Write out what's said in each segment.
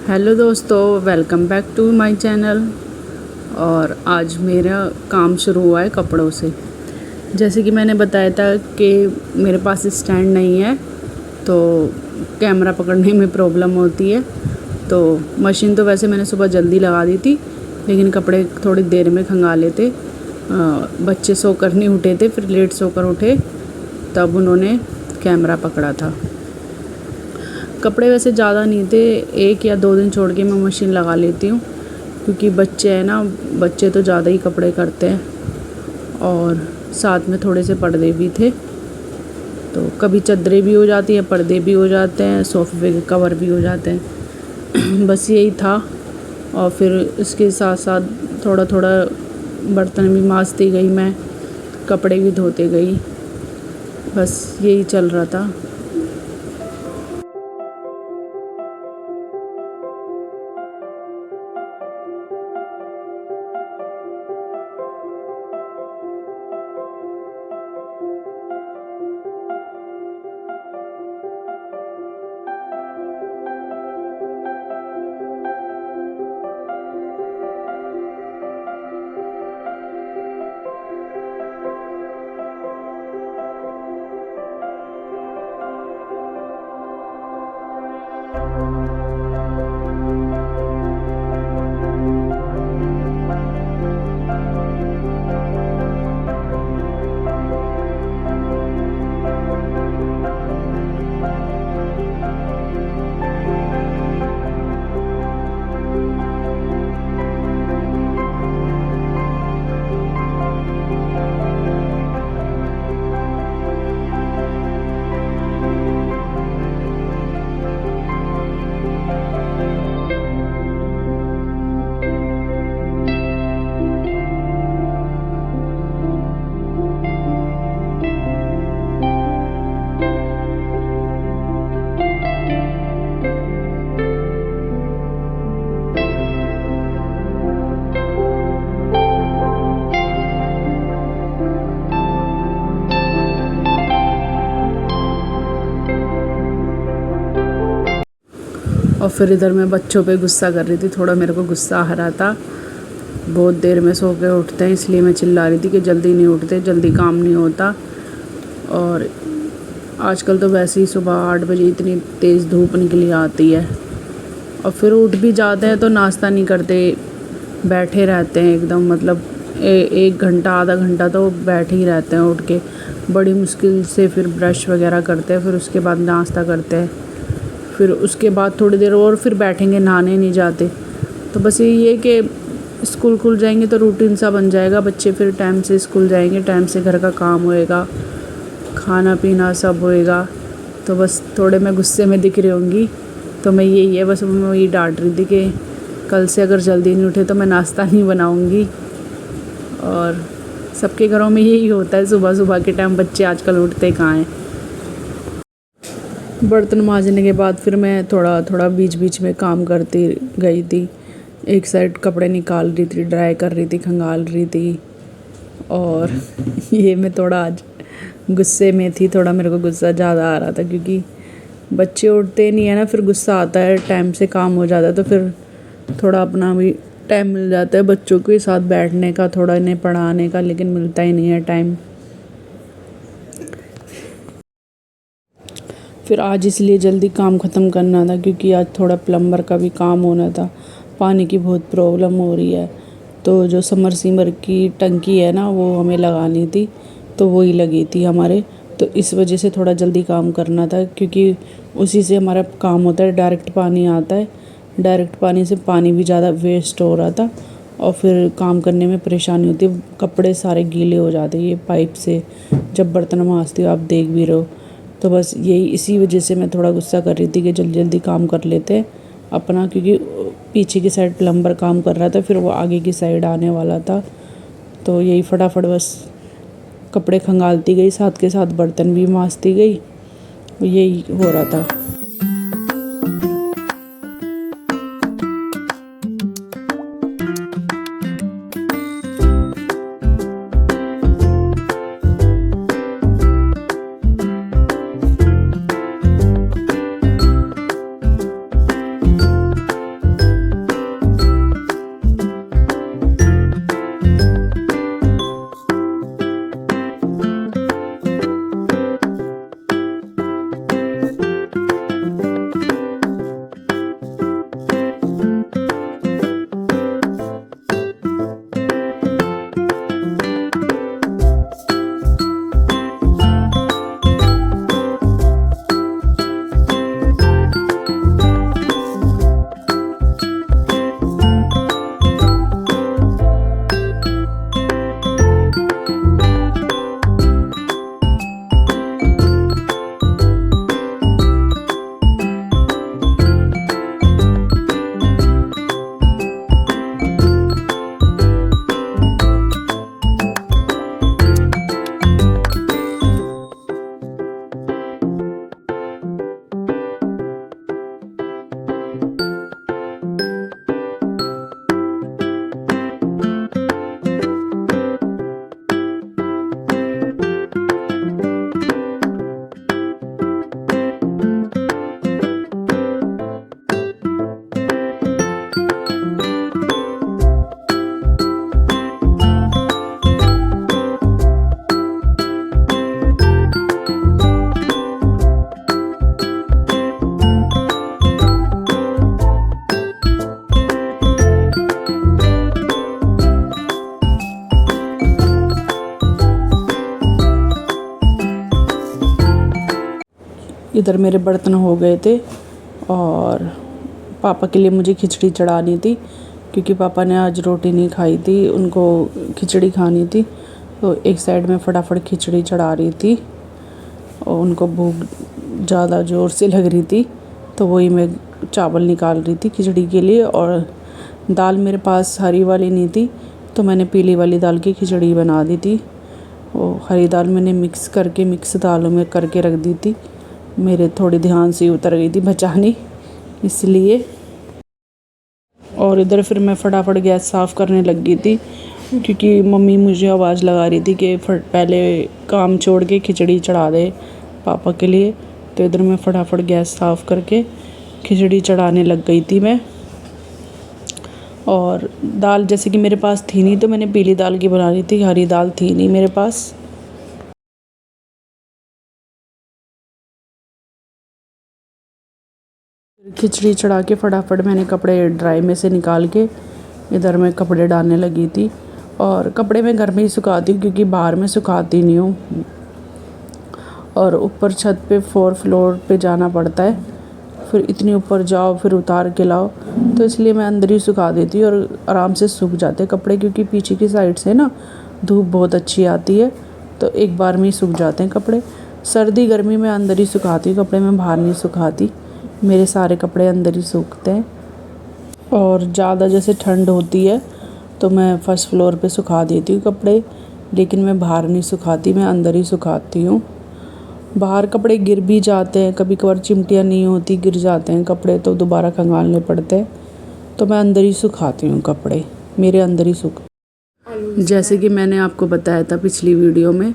Hello दोस्तों, welcome back to my channel. और आज मेरा काम शुरू हुआ है कपड़ों से। जैसे कि मैंने बताया था कि मेरे पास स्टैंड नहीं है, तो कैमरा पकड़ने में प्रॉब्लम होती है। तो मशीन तो वैसे मैंने सुबह जल्दी लगा दी थी, लेकिन कपड़े थोड़ी देर में खंगाले थे। बच्चे सोकर नहीं उठे थे, फिर लेट सोकर उठे, तब उन्होंने कैमरा पकड़ा था। कपड़े वैसे ज़्यादा नहीं थे, 1 या 2 दिन छोड़ के मैं मशीन लगा लेती हूँ, क्योंकि बच्चे हैं ना, बच्चे तो ज़्यादा ही कपड़े करते हैं। और साथ में थोड़े से पर्दे भी थे, तो कभी चादरें भी हो जाती हैं, पर्दे भी हो जाते हैं, सोफे के कवर भी हो जाते हैं। बस यही था। और फिर इसके साथ साथ थोड़ा थोड़ा बर्तन भी मांजती गई मैं, कपड़े भी धोते गई, बस यही चल रहा था। और फिर इधर मैं बच्चों पे गुस्सा कर रही थी, थोड़ा मेरे को गुस्सा आ रहा था। बहुत देर में सो के उठते हैं, इसलिए मैं चिल्ला रही थी कि जल्दी नहीं उठते, जल्दी काम नहीं होता। और आजकल तो वैसे ही सुबह 8 बजे इतनी तेज़ धूप निकली आती है, और फिर उठ भी जाते हैं तो नाश्ता नहीं करते, बैठे रहते हैं एकदम, मतलब 1 घंटा आधा घंटा तो बैठे ही रहते हैं उठ के। बड़ी मुश्किल से फिर ब्रश वगैरह करते हैं, फिर उसके बाद नाश्ता करते हैं, फिर उसके बाद थोड़ी देर और फिर बैठेंगे, नहाने नहीं जाते। तो बस यही है कि स्कूल खुल जाएंगे तो रूटीन सा बन जाएगा, बच्चे फिर टाइम से स्कूल जाएंगे, टाइम से घर का काम होएगा, खाना पीना सब होएगा। तो बस थोड़े मैं गुस्से में दिख रही होंगी, तो मैं यही है, बस मैं वही डांट रही थी कि कल से अगर जल्दी नहीं उठे तो मैं नाश्ता नहीं बनाऊँगी। और सबके घरों में यही होता है, सुबह सुबह के टाइम बच्चे आजकल उठते कहाँ हैं। बर्तन मांजने के बाद फिर मैं थोड़ा थोड़ा बीच बीच में काम करती गई थी। एक साइड कपड़े निकाल रही थी, ड्राई कर रही थी, खंगाल रही थी। और ये मैं थोड़ा आज गुस्से में थी, थोड़ा मेरे को गुस्सा ज़्यादा आ रहा था, क्योंकि बच्चे उठते नहीं है ना, फिर गुस्सा आता है। टाइम से काम हो जाता है तो फिर थोड़ा अपना भी टाइम मिल जाता है बच्चों के साथ बैठने का, थोड़ा इन्हें पढ़ाने का, लेकिन मिलता ही नहीं है टाइम। फिर आज इसलिए जल्दी काम ख़त्म करना था, क्योंकि आज थोड़ा प्लम्बर का भी काम होना था। पानी की बहुत प्रॉब्लम हो रही है, तो जो समरसीमर की टंकी है ना, वो हमें लगानी थी, तो वही लगी थी हमारे। तो इस वजह से थोड़ा जल्दी काम करना था, क्योंकि उसी से हमारा काम होता है, डायरेक्ट पानी आता है। डायरेक्ट पानी से पानी भी ज़्यादा वेस्ट हो रहा था, और फिर काम करने में परेशानी होती है, कपड़े सारे गीले हो जाते हैं ये पाइप से, जब बर्तन मांजती हो, आप देख भी रहे हो। तो बस यही, इसी वजह से मैं थोड़ा गुस्सा कर रही थी कि जल्दी जल्दी काम कर लेते हैं अपना, क्योंकि पीछे की साइड प्लम्बर काम कर रहा था, फिर वो आगे की साइड आने वाला था। तो यही फटाफट बस कपड़े खंगालती गई, साथ के साथ बर्तन भी मांजती गई, यही हो रहा था। इधर मेरे बर्तन हो गए थे और पापा के लिए मुझे खिचड़ी चढ़ानी थी क्योंकि पापा ने आज रोटी नहीं खाई थी, उनको खिचड़ी खानी थी। तो एक साइड में फटाफट खिचड़ी चढ़ा रही थी और उनको भूख ज़्यादा ज़ोर से लग रही थी, तो वही मैं चावल निकाल रही थी खिचड़ी के लिए। और दाल मेरे पास हरी वाली नहीं थी, तो मैंने पीली वाली दाल की खिचड़ी बना दी थी। वो हरी दाल मैंने मिक्स दालों में करके रख दी थी, मेरे थोड़ी ध्यान से उतर गई थी बचानी इसलिए। और इधर फिर मैं फटाफट गैस साफ़ करने लग गई थी क्योंकि मम्मी मुझे आवाज़ लगा रही थी कि पहले काम छोड़ के खिचड़ी चढ़ा दे पापा के लिए। तो इधर मैं फटाफट गैस साफ़ करके खिचड़ी चढ़ाने लग गई थी मैं। और दाल जैसे कि मेरे पास थी नहीं, तो मैंने पीली दाल की बना ली थी, हरी दाल थी नहीं मेरे पास। खिचड़ी चढ़ा के फटाफट मैंने कपड़े ड्राई में से निकाल के इधर मैं कपड़े डालने लगी थी। और कपड़े मैं घर में ही सुखाती हूँ क्योंकि बाहर में सुखाती नहीं हूँ, और ऊपर छत पे 4 फ्लोर पे जाना पड़ता है, फिर इतनी ऊपर जाओ फिर उतार के लाओ, तो इसलिए मैं अंदर ही सुखा देती हूँ और आराम से सूख जाते कपड़े क्योंकि पीछे की साइड से ना धूप बहुत अच्छी आती है, तो एक बार में ही सूख जाते हैं कपड़े। सर्दी गर्मी में अंदर ही सुखाती हूँ कपड़े, मैं बाहर नहीं सुखाती, मेरे सारे कपड़े अंदर ही सूखते हैं। और ज़्यादा जैसे ठंड होती है तो मैं फर्स्ट फ्लोर पे सुखा देती हूँ कपड़े, लेकिन मैं बाहर नहीं सुखाती, मैं अंदर ही सुखाती हूँ। बाहर कपड़े गिर भी जाते हैं, कभी कभार चिमटियाँ नहीं होती, गिर जाते हैं कपड़े तो दोबारा खंगालने पड़ते हैं, तो मैं अंदर ही सुखाती हूँ कपड़े, मेरे अंदर ही सूख। जैसे कि मैंने आपको बताया था पिछली वीडियो में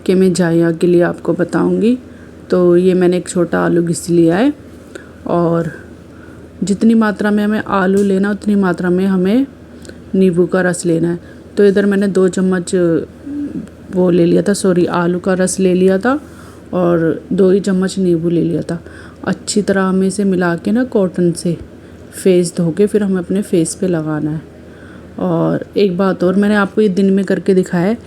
कि मैं जाया के लिए आपको बताऊँगी, तो ये मैंने एक छोटा आलू घिस लिया है और जितनी मात्रा में हमें आलू लेना उतनी मात्रा में हमें नींबू का रस लेना है। तो इधर मैंने 2 चम्मच वो ले लिया था, सॉरी आलू का रस ले लिया था और 2 ही चम्मच नींबू ले लिया था। अच्छी तरह हमें इसे मिला के ना कॉटन से फेस धो के फिर हमें अपने फेस पे लगाना है। और एक बात और, मैंने आपको ये दिन में करके दिखाया है,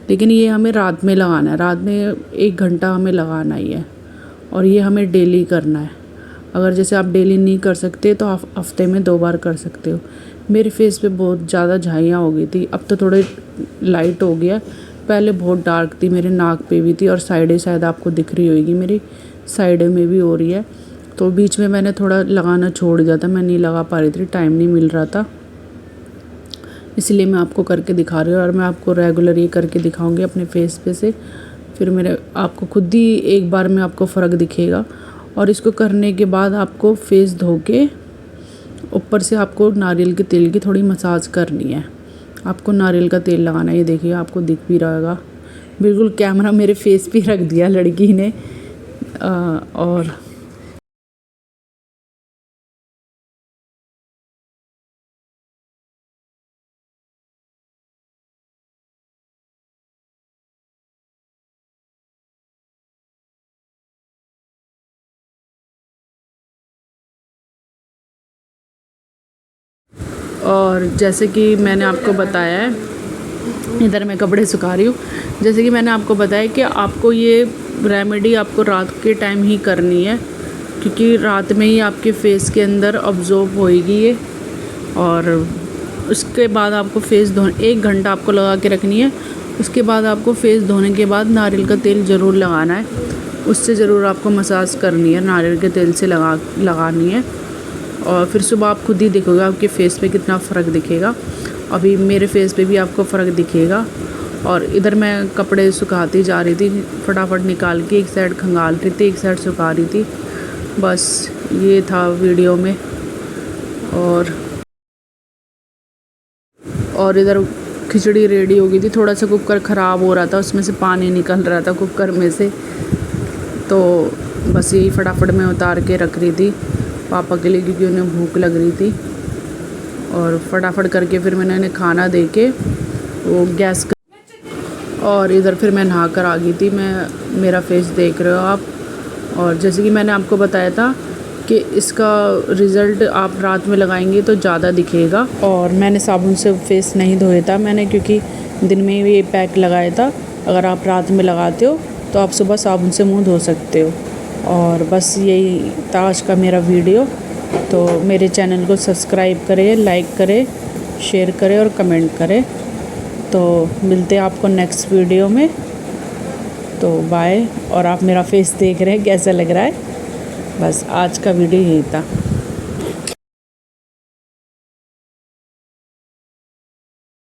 लेकिन ये हमें रात में लगाना है, रात में 1 घंटा हमें लगाना ही है और ये हमें डेली करना है। अगर जैसे आप डेली नहीं कर सकते तो आप हफ्ते में 2 बार कर सकते हो। मेरे फेस पे बहुत ज़्यादा झाइयाँ हो गई थी, अब तो थोड़े लाइट हो गया, पहले बहुत डार्क थी, मेरे नाक पे भी थी और साइडें शायद आपको दिख रही होगी, मेरी साइडें में भी हो रही है। तो बीच में मैंने थोड़ा लगाना छोड़ दिया था, मैं नहीं लगा पा रही थी, टाइम नहीं मिल रहा था, इसलिए मैं आपको करके दिखा रही हूँ। और मैं आपको रेगुलर ये करके दिखाऊँगी अपने फेस पे से, फिर मेरे आपको खुद ही एक बार में आपको फ़र्क दिखेगा। और इसको करने के बाद आपको फेस धो के ऊपर से आपको नारियल के तेल की थोड़ी मसाज करनी है, आपको नारियल का तेल लगाना है। ये देखिए आपको दिख भी रहा होगा, बिल्कुल कैमरा मेरे फेस पे रख दिया लड़की ने। और जैसे कि मैंने आपको बताया है, इधर मैं कपड़े सुखा रही हूँ। जैसे कि मैंने आपको बताया कि आपको ये रेमेडी आपको रात के टाइम ही करनी है क्योंकि रात में ही आपके फेस के अंदर अब्जॉर्ब होएगी ये। और उसके बाद आपको फेस धोने 1 घंटा आपको लगा के रखनी है। उसके बाद आपको फेस धोने के बाद नारियल का तेल ज़रूर लगाना है, उससे ज़रूर आपको मसाज करनी है, नारियल के तेल से लगानी है। और फिर सुबह आप खुद ही देखोगे आपके फेस पे कितना फ़र्क दिखेगा। अभी मेरे फेस पे भी आपको फ़र्क दिखेगा। और इधर मैं कपड़े सुखाती जा रही थी, फटाफट निकाल के एक साइड खंगाल रही थी, एक साइड सुखा रही थी, बस ये था वीडियो में। और इधर खिचड़ी रेडी हो गई थी, थोड़ा सा कुकर ख़राब हो रहा था, उसमें से पानी निकल रहा था कुकर में से, तो बस यही फटाफट मैं उतार के रख रही थी पापा के लिए क्योंकि उन्हें भूख लग रही थी। और फटाफट करके फिर मैंने उन्हें खाना दे के वो गैस और इधर फिर मैं नहा कर आ गई थी। मेरा फेस देख रहे हो आप। और जैसे कि मैंने आपको बताया था कि इसका रिज़ल्ट आप रात में लगाएंगे तो ज़्यादा दिखेगा। और मैंने साबुन से फेस नहीं धोया था मैंने, क्योंकि दिन में ये पैक लगाया था। अगर आप रात में लगाते हो तो आप सुबह साबुन से मुंह धो सकते हो। और बस यही था आज का मेरा वीडियो। तो मेरे चैनल को सब्सक्राइब करें, लाइक करें, शेयर करें और कमेंट करें। तो मिलते हैं आपको नेक्स्ट वीडियो में। तो बाय। और आप मेरा फेस देख रहे हैं कैसा लग रहा है। बस आज का वीडियो यही था।